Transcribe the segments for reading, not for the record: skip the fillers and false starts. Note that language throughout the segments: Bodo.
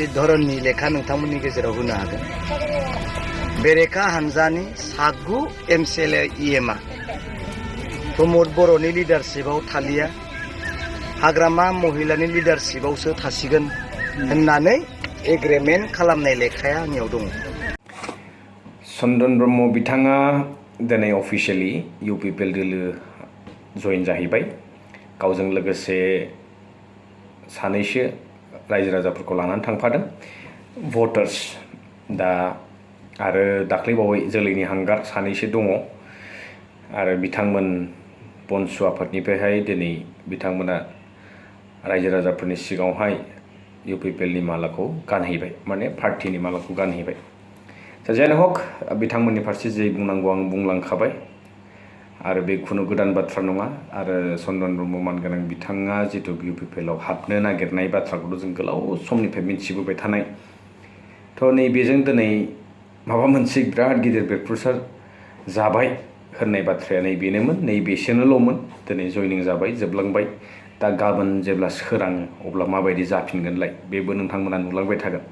धरननि लेखा नोंथांमोननि गेजेराव होनो हागोन बेरेखा हानजानि सागु एमसिएलए इएमआ प्रमद बर'नि लिडारशिपआव थालिया हाग्रामा महिलानि लिडारशिपआवसो थासिगोन होननानै एग्रीमेन्ट खालामनाय लेखाया आंनियाव दङ। चन्दन ब्रह्म बिथाङा दिनै अफिसियेलि इउपिपिएल दोलो जइन जाहैबाय गावजों लोगोसे सानैसो रायजो राजाफोरखौ लानानै थांफादों भटार्स दा आरो दाख्लैबावै जोलैनि हांगार सानैसो दङ आरो बिथांमोन बनसु आफादनिफ्रायहाय दिनै बिथांमोना रायजो राजाफोरनि सिगाङावहाय इउपिपिएलनि मालाखौ गानहैबाय माने पार्टिनि मालाखौ गानहैबाय जायानो हक बिथांमोननि फारसे जे बुंनांगौ आं बुंलांखाबाय आरो बे खुनु गोदान बाथ्रा नङा आरो चन्दन ब्रह्म मानगोनां बिथाङा जितु इउपिपिएलआव हाबनो नागिरनाय बाथ्राखौथ' जों गोलाव समनिफ्राय मिथिबोबाय थानाय थ' नैबेजों दिनै माबा मोनसे बिराद गिदिर बेरफ्रुसार जाबाय होननाय बाथ्राया नैबेनोमोन नैबेसोनोल'मोन दिनै जयनिं जाबाय जोबलांबाय दा गाबोन जेब्ला सोराङो अब्ला माबायदि जाफिनगोनलाय बेबो नोंथांमोना नुलांबाय थागोन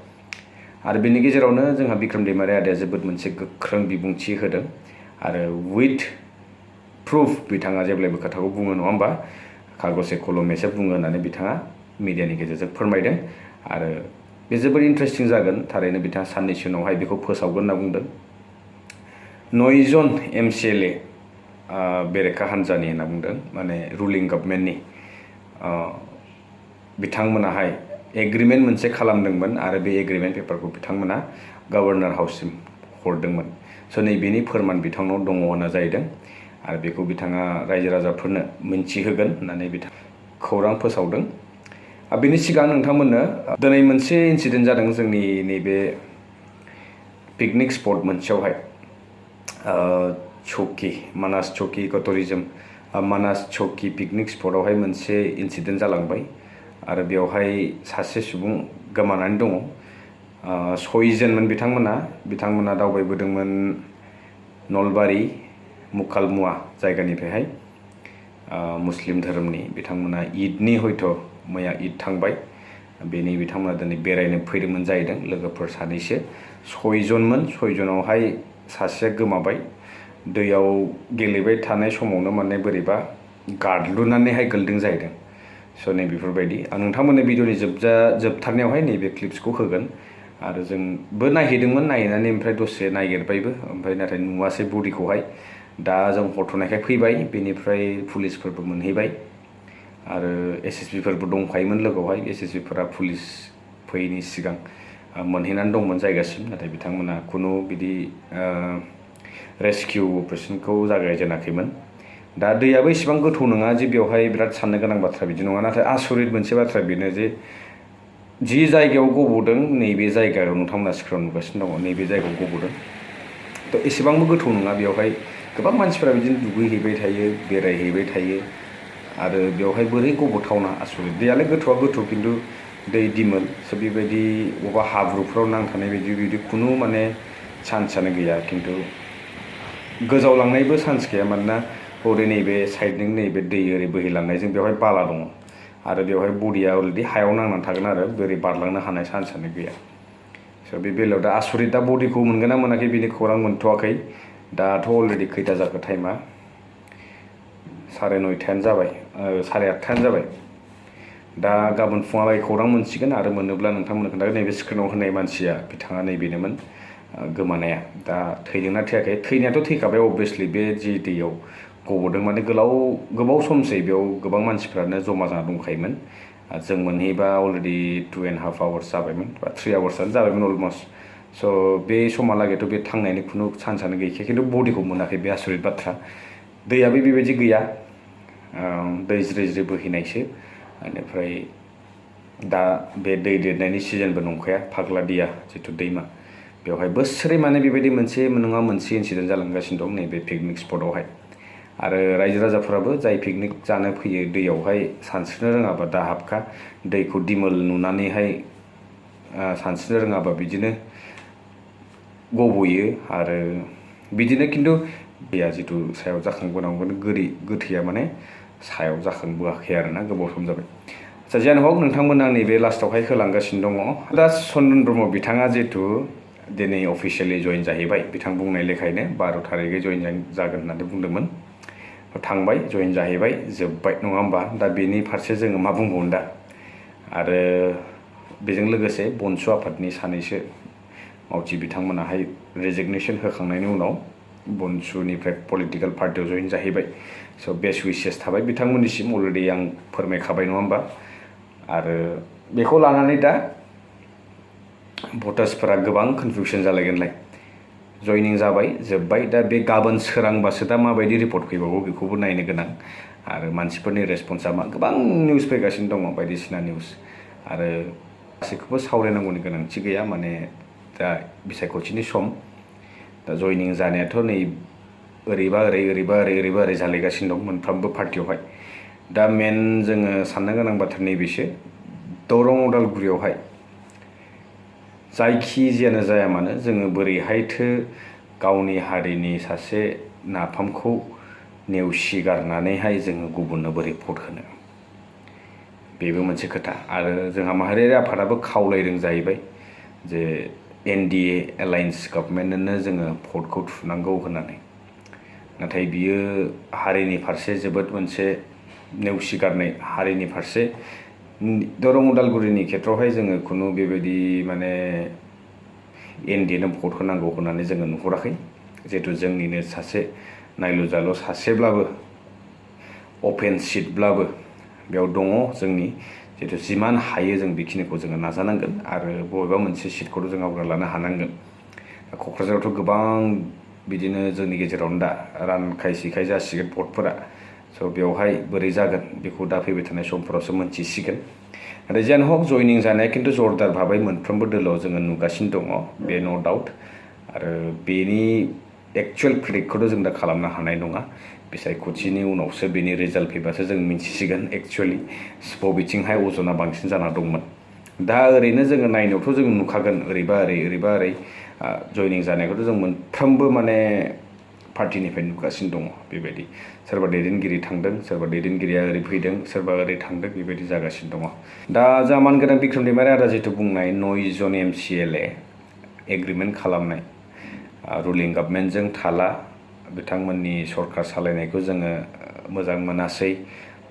आरो बेनि गेजेरावनो जोंहा बिक्रमदैमारि आदाया जोबोद मोनसे गोख्रों बिबुंथि होदों आरो उइथ प्रुफ बिथाङा जेब्लायबो खोथाखौ बुङो नङा होमबा कागजे कलमेसो बुङो होननानै बिथाङा मिडियानि गेजेरजों फोरमायदों आरो बे जोबोद इन्टारेस्टिं जागोन थारैनो बिथाङा साननैसो उनावहाय बेखौ फोसावगोन होनना बुंदों 9 जन एमसिएलए बेरेखा हान्जानि होनना बुंदों माने रुलिं गभर्नमेन्टनि बिथांमोनाहाय एग्रीमेन्ट मोनसे खालामदोंमोन आरो बे एग्रीमेन्ट पेपारखौ बिथांमोना गभर्नर हाउससिम हरदोंमोन स' नैबेनि फोरमान बिथांनाव दङ होनना जाहैदों आरो बेखौ बिथाङा रायजो राजाफोरनो मिन्थिहोगोन होननानै बिथां खौरां फोसावदों बेनि सिगां नोंथांमोननो दिनै मोनसे इन्सिडेन्ट जादों जोंनि नैबे पिकनिक स्पट मोनसेयावहाय चौकी मानास चौकी इक'टुरिज्म मानास चौकी पिकनिक स्पटआवहाय मोनसे इन्सिडेन्ट जालांबाय आरो बेवहाय सासे सुबुं गोमानानै दङ 6 जनमोन बिथांमोना दावबायबोदोंमोन नलबारि मुकालमुआ जायगानिफ्रायहाय मुस्लिम धोरोमनि बिथांमोना ईदनि हयथ' मैया ईद थांबाय बेनि बिथांमोना दिनै बेरायनो फैदोंमोन जाहैदों लोगोफोर सानैसो 6 जनमोन 6 जनावहाय सासेया गोमाबाय दैयाव गेलेबाय थानाय समावनो माने बोरैबा गादलुनानैहाय गोलैदों जाहैदों स' नै बेफोरबायदि आं नोंथांमोननो भिडिअनि जोबथारनायावहाय नैबे क्लिप्सखौ होगोन आरो जोंबो नायहैदोंमोन नायहैनानै ओमफ्राय दसे नायगिरबायबो ओमफ्राय नाथाय नुवासै बडिखौहाय दा जों हर थ'नायखाय फैबाय बेनिफ्राय पुलिसफोरबो मोनहैबाय आरो एसएसबिफोरबो दंखायोमोन लोगोआवहाय एसएसबिफोरा पुलिस फैयैनि सिगां मोनहैनानै दंमोन जायगासिम नाथाय बिथांमोना खुनु बिदि रेस्किउ अपारेशनखौ जागायजेनाखैमोन दा दैयाबो इसेबां गोथौ नङा जे बेवहाय बिराद साननो गोनां बाथ्रा बिदि नङा नाथाय आसरित मोनसे बाथ्रा बेनो जे जि जायगायाव गब'दों नैबे जायगायाव नोंथांमोना स्क्रिनाव नुगासिनो दङ नैबे जायगायाव गब'दों थ' एसेबांबो गोथौ नङा बेवहाय गोबां मानसिफोरा बिदिनो दुगैहैबाय थायो बेरायहैबाय थायो आरो बेवहाय बोरै गब'थावना आसरित दैयालाय गोथौआ गोथौ खिन्थु दै दिमोल स' बेबायदि बबेबा हाब्रुफ्राव नांथानाय बिदि खुनु माने चान्सआनो गैया खिन्थु गोजावलांनायबो चान्स गैया मानोना हरै नैबे साइडजों नैबे दै ओरै बोहैलांनायजों बेवहाय बाला दङ आरो बेवहाय बडिया अलरेडि हायाव नांनानै थागोन आरो बोरै बारलांनो हानाय चान्सआनो गैया स' बे बेलायाव दा आसरित दा बडिखौ मोनगोन ना मोनाखै बिनि खौरां मोनथ'वाखै दाथ' अलरेडि खैथा जाखो टाइमा 9:30 जाबाय 8:30 जाबाय दा गाबोन फुङावहाय खौरां मोनसिगोन आरो मोनोब्ला नोंथांमोननो खोन्थागोन नैबे स्क्रिनाव होनाय मानसिया बिथाङा नैबेनोमोन गोमानाया दा थैदोंना थैयाखै थैनायाथ' थैखाबाय अबभियासलि बे जि दैयाव गब'दों माने गोबाव समसै बेयाव गोबां मानसिफ्रानो जमा जाना दंखायोमोन जों मोनहैबा अलरेडि 2.5 आवार्स जाबायमोन बा 3 आवार्सआनो जाबायमोन अलमस्ट स' बे समहालागैथ' बे थांनायनि खुनु चान्सआनो गैखाया खिन्थु बडिखौ मोनाखै बे आसरित बाथ्रा दैयाबो बेबायदि गैया दै ज्रि ज्रि बोहैनायसो बेनिफ्राय दा बे दै देरनायनि सिजनबो नंखाया फाग्ला दैया जिथु दैमा बेवहाय बोसोरै माने बेबायदि मोनसे नङा मोनसे इन्सिडेन्ट जालांगासिनो दं नैबे पिकनिक स्पटआवहाय आरो रायजो राजाफोराबो जाय पिकनिक जानो फैयो दैयावहाय सानस्रिनो रोङाबा दा हाबखा दैखौ दिमोल नुनानैहाय सानस्रिनो रोङाबा बिदिनो गबयो आरो बिदिनो खिन्थु दैया जिथु सायाव जाखांबोनांगौमोन गोथैया माने सायाव जाखांबोआखै आरोना गोबाव सम जाबाय जियानो हक नोंथांमोना नैबे लास्टावहाय होलांगासिनो दङ दा चन्दन ब्रह्म बिथाङा जिहेतु दिनै अफिसियेलि जइन जाहैबाय बिथां बुंनाय लेखायैनो 12 थारिखै जइन जागोन होननानै बुंदोंमोन थांबाय जइन जाहैबाय जोब्बाय नङा होमबा दा बेनि फारसे जोङो मा बुंबावनो दा आरो बेजों लोगोसे बनसु आफादनि सानैसो मावथि बिथांमोनाहाय रेजिगनेसन होखांनायनि उनाव बनसुनिफ्राय पलिटिकेल पार्टियाव जइन जाहैबाय स' बेस्ट उइसेस थाबाय बिथांमोननिसिम अलरेडि आं फोरमायखाबाय नङा होमबा आरो बेखौ लानानै दा भटार्सफोरा गोबां कनफिउसन जालायगोनलाय जइनिं जाबाय जोब्बाय दा बे गाबोन सोरांबासो दा माबायदि रिपर्ट फैबावो बेखौबो नायनो गोनां आरो मानसिफोरनि रेसपन्सा मा गोबां निउस फैगासिनो दङ बायदिसिना निउस आरो गासैखौबो सावरायनांगौनि गोनांथि गैया माने दा बिसायख'थिनि सम दा जइनिं जानायाथ' नै ओरैबा ओरै जालायगासिनो दं मोनफ्रोमबो पार्टियावहाय दा मेन जोङो साननो गोनां बाथ्रा नैबेसो दरं उदालगुरियावहाय जायखि जियानो जाया मानो जोङो बोरैहायथो गावनि हारिनि सासे नाफामखौ नेवसिगारनानैहाय जोङो गुबुननो बोरै भट होनो बेबो मोनसे खोथा आरो जोंहा माहारियारि आफादाबो खावलायदों जाहैबाय जे NDA एलायन्स गभर्नमेन्टनो जोङो भटखौ थुनांगौ होननानै नाथाय बियो हारिनि फारसे जोबोद मोनसे नेवसिगारनाय हारिनि फारसे दरं उदालगुरिनि खेत्रआवहाय जोङो खुनु बेबायदि माने NDAनो भट होनांगौ होननानै जोङो नुहुराखै जिहेतु जोंनिनो सासे नायलु जालु सासेब्लाबो अपेन सिटब्लाबो बेयाव दङ जोंनि जिहेतु जिमान हायो जों बेखिनिखौ जोङो नाजानांगोन आरो बबेबा मोनसे सिटखौथ' जों आवग्रिना लानो हानांगोन क'क्राझारावथ' गोबां बिदिनो जोंनि गेजेरावनो दा रानखाय सिखाय जासिगोन भटफोरा स' बेवहाय बोरै जागोन बेखौ दा फैबाय थानाय समफोरावसो मोनथिसिगोन आरो जियानो हक जइनिं जानाया खिन्थु जरदार भाबै मोनफ्रोमबो दोलोआव जोङो नुगासिनो दङ बे न' डाउट आरो बेनि एक्चुवेल प्रेडिक्टखौथ' जों दा खालामनो हानाय नङा बिसायख'थिनि उनावसो बेनि रिजाल्ट फैबासो जों मिथिसिगोन एक्चुवेलि बबेथिंहाय अजना बांसिन जाना दंमोन दा ओरैनो जोङो नायनायावथ' जों नुखागोन ओरैबा ओरै जइनिं जानायखौथ' जों मोनफ्रोमबो माने पार्टिनिफ्राय नुगासिनो दङ बेबायदि सोरबा दैदेनगिरि थांदों सोरबा दैदेनगिरिया ओरै फैदों सोरबा ओरै थांदों बेबायदि जागासिनो दङ दा जा मानगोनां बिक्रमदैमारि आदा जिथु बुंनाय 9 जन MCLA एग्रिमेन्ट खालामनाय रुलिं गभर्नमेन्टजों थाला बिथांमोननि सरकार सालायनायखौ जोङो मोजां मोनासै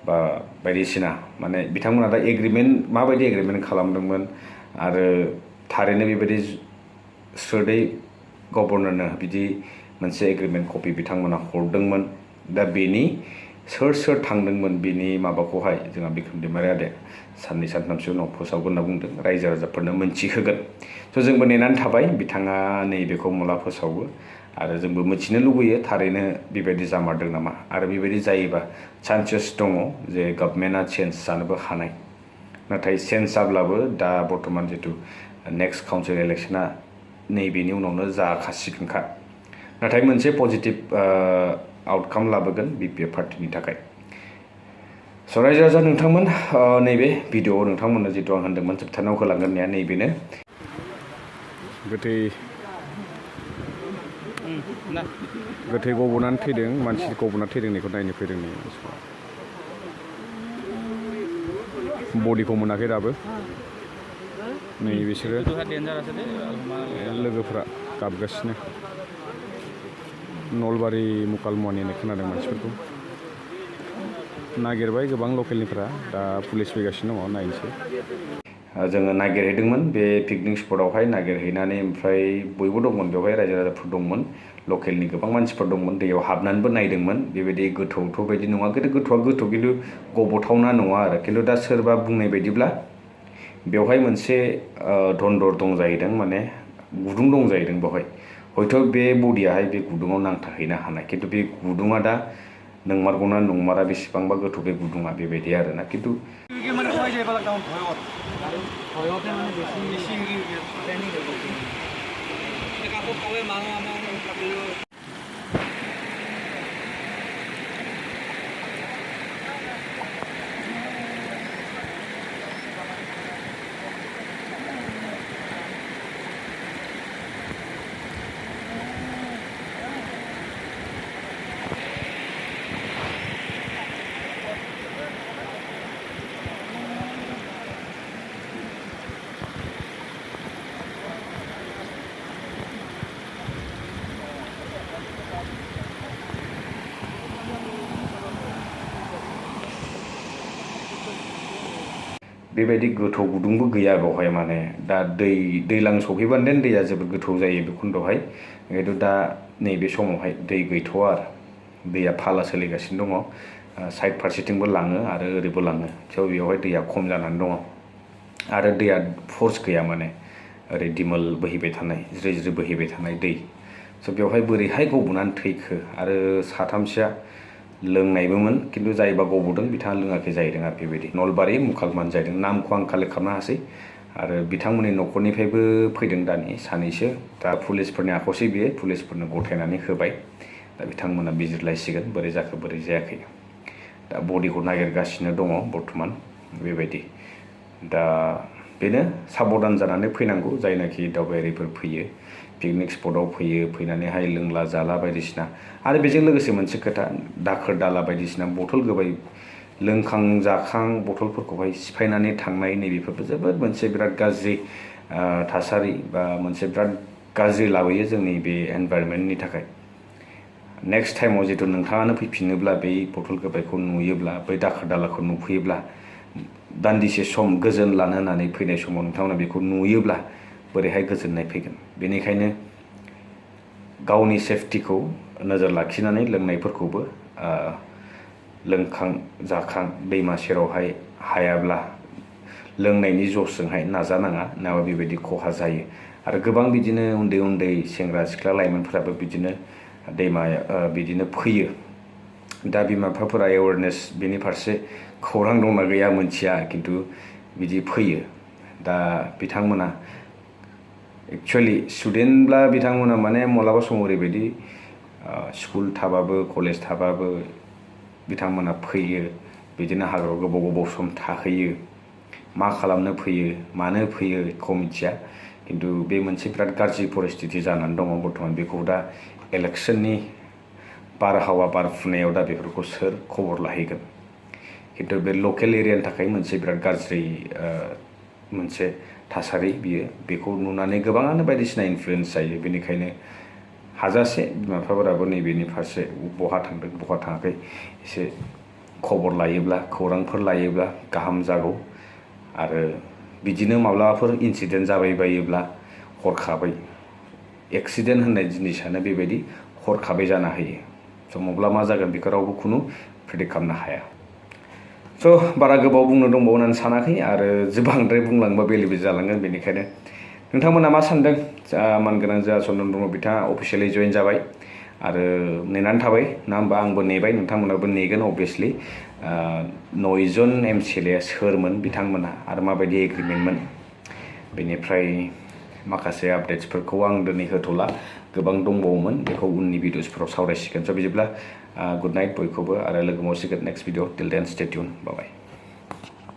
बा बायदिसिना माने बिथांमोना दा एग्रिमेन्ट माबायदि एग्रिमेन्ट खालामदोंमोन आरो थारैनो बेबायदि स्रोदै गभर्नरनो बिदि मोनसे एग्रिमेन्ट कपि बिथांमोना हरदोंमोन दा बेनि सोर थांदोंमोन बेनि माबाखौहाय जोंहा बिक्रमदैमारि आदाया साननै सानथामसो उनाव फोसावगोन होनना बुंदों रायजो राजाफोरनो मोनथिहोगोन स' जोंबो नेनानै थाबाय बिथाङा नैबेखौ माला फोसावो आरो जोंबो मिथिनो लुबैयो थारैनो बेबायदि जामारदों नामा आरो बेबायदि जायोबा चान्सेस दङ जे गभर्नमेन्टआ चेन्ज जानोबो हानाय नाथाय चेन्ज जाब्लाबो दा बर्थमान जितु नेक्स्ट काउन्सिल इलेक्सना नैबेनि उनावनो जाखासिगोनखा नाथाय मोनसे पजिटिभ आउटकाम लाबोगोन BPF पार्टिनि थाखाय स' रायजो राजा नोंथांमोन नैबे भिडिअ'आव नोंथांमोननो जितु आं होनदोंमोन जोबथारनायाव होलांगोन होननाया नैबेनो गोथै गब'नानै थैदों मानसि गब'ना थैदोंनिखौ नायनो फैदों नै बडिखौ मोनाखै दाबो नै बिसोरो लोगोफ्रा गाबगासिनो नलबारि मुकालमुवानि होननाय खोनादों मानसिफोरखौ नागिरबाय गोबां लकेलनिफ्रा दा पुलिस फैगासिनो दङ नायनोसै जोङो नागिरहैदोंमोन बे पिकनिक स्पटआवहाय नागिरहैनानै ओमफ्राय बयबो दंमोन बेवहाय रायजो राजाफोर दंमोन लकेलनि गोबां मानसिफोर दंमोन दैयाव हाबनानैबो नायदोंमोन बेबायदि गोथौथ' बायदि नङा गोथौआ गोथौ खिन्थु गब'थावना नङा आरो खिन्थु दा सोरबा बुंनाय बायदिब्ला बेवहाय मोनसे दन्दर दं जाहैदों माने गुदुं दं जाहैदों बेवहाय हयथ' बे बडियाहाय बे गुदुङाव नांथाहैनो हानाय खिन्थु बे गुदुङा दा नंमारगौना नंमारा बेसेबांबा गोथौ बे गुदुङा बेबायदि आरोना खिन्थु बेबायदि गोथौ गुदुंबो गैया बेवहाय माने दा दैलां सफैबानो देन दैया जोबोद गोथौ जायो बे खन्दआवहाय खिन्थु दा नैबे समावहाय दै गैथ'आ आरो दैया फाला सोलिगासिनो दङ साइड फारसेथिंबो लाङो आरो ओरैबो लाङो थेवबो बेवहाय दैया खम जानानै दङ आरो दैया फर्स गैया माने ओरै दिमोल बोहैबाय थानाय ज्रि ज्रि बोहैबाय थानाय दै स' बेवहाय बोरैहाय गब'नानै थैखो आरो साथामसोआ लोंनायबोमोन खिन्थु जायबा गब'दों बिथाङा लोङाखै जाहैदों आरो बेबायदि नलबारि मुकालमुवानि जाहैदों नामखौ आं कालेक्ट खालामनो हासै आरो बिथांमोननि न'खरनिफ्रायबो फैदों दानि सानैसो दा पुलिसफोरनि आखायावसै बियो पुलिसफोरनो गथायनानै होबाय दा बिथांमोना बिजिरलायसिगोन बोरै जाखो बोरै जायाखै दा बडिखौ नागिरगासिनो दङ बर्थमान बेबायदि दा बेनो साबधान जानानै फैनांगौ जायनाखि दावबायारिफोर फैयो पिकनिक स्पटआव फैयो फैनानैहाय लोंला जाला बायदिसिना आरो बेजों लोगोसे मोनसे खोथा दाखोर दाला बायदिसिना बथल गोबाय लोंखां जाखां बथलफोरखौहाय सिफायनानै थांनाय नैबेफोरबो जोबोद मोनसे बिराद गाज्रि थासारि बा मोनसे बिराद गाज्रि लाबोयो जोंनि बे एनभायरनमेन्टनि थाखाय नेक्स्ट टाइमाव जितु नोंथाङानो फैफिनोब्ला बै बथल गोबायखौ नुयोब्ला बै दाखोर दालाखौ नुफैयोब्ला दान्दिसे सम गोजोन लानो होननानै फैनाय समाव नोंथांमोना बेखौ नुयोब्ला बोरैहाय गोजोननाय फैगोन बेनिखायनो गावनि सेफटिखौ नोजोर लाखिनानै लोंनायफोरखौबो लोंखां जाखां दैमा सेरावहाय हायाब्ला लोंनायनि जसजोंहाय नाजानाङा नङाबा बेबायदि खहा जायो आरो गोबां बिदिनो उन्दै उन्दै सेंग्रा सिख्ला लाइमोनफोराबो बिदिनो दैमाया बिदिनो फैयो दा बिमा बिफाफोरा एवेयारनेस बेनि फारसे खौरां दंना गैया मोनथिया खिन्थु बिदि फैयो दा बिथांमोना एक्चुअलि स्टुडेन्टब्ला बिथांमोना माने मालाबा समाव ओरैबायदि स्कुल थाबाबो कलेज थाबाबो बिथांमोना फैयो बिदिनो हाग्रायाव गोबाव गोबाव सम थाहैयो मा खालामनो फैयो मानो फैयो बेखौ मिथिया खिन्थु बे मोनसे बिराद गाज्रि परिस्थिति जानानै दङ बर्थमान बेखौ दा इलेक्सननि बारहावा बारफुनायाव दा बेफोरखौ सोर खबर लाहैगोन खिन्थु बे लकेल एरियानि थाखाय मोनसे बिराद गाज्रि मोनसे थासारि बियो बेखौ नुनानै गोबाङानो बायदिसिना इनफ्लुयेन्स जायो बेनिखायनो हाजासे बिमा बिफाफोराबो नैबेनि फारसे बहा थांदों बहा थाङाखै एसे खबर लायोब्ला खौरांफोर लायोब्ला गाहाम जागौ आरो बिदिनो माब्लाबाफोर इनसिडेन्ट जाबाय बायोब्ला हरखाबै एक्सिडेन्ट होननाय जिनिसानो बेबायदि हरखाबै जाना होयो स' माब्ला मा जागोन बेखौ रावबो खुनु प्रेडिक्ट खालामनो हाया स' बारा गोबाव बुंनो दंबावो होननानै सानाखै आरो बांद्राय बुंलांबा बेले बेजे जालांगोन बेनिखायनो नोंथांमोना मा सानदों मानगोनां जोंहा चन्दन ब्रह्म बिथाङा अफिसियेलि जइन जाबाय आरो नेनानै थाबाय ना होमबा आंबो नेबाय नोंथांमोनाबो नेगोन अभियासलि 9 जन एमसिएलए सोरमोन बिथांमोना आरो माबायदि एग्रिमेन्टमोन बेनिफ्राय माखासे आपडेट्सफोरखौ आं दिनै होथ'ला गोबां दंबावोमोन बेखौ उननि भिडिअसफोराव सावरायसिगोन स' बिदिब्ला गुड नाइट बयखौबो आरो लोगो मोनसिगोन नेक्स्ट भिडिअ टिल देन स्टे टिउन बाय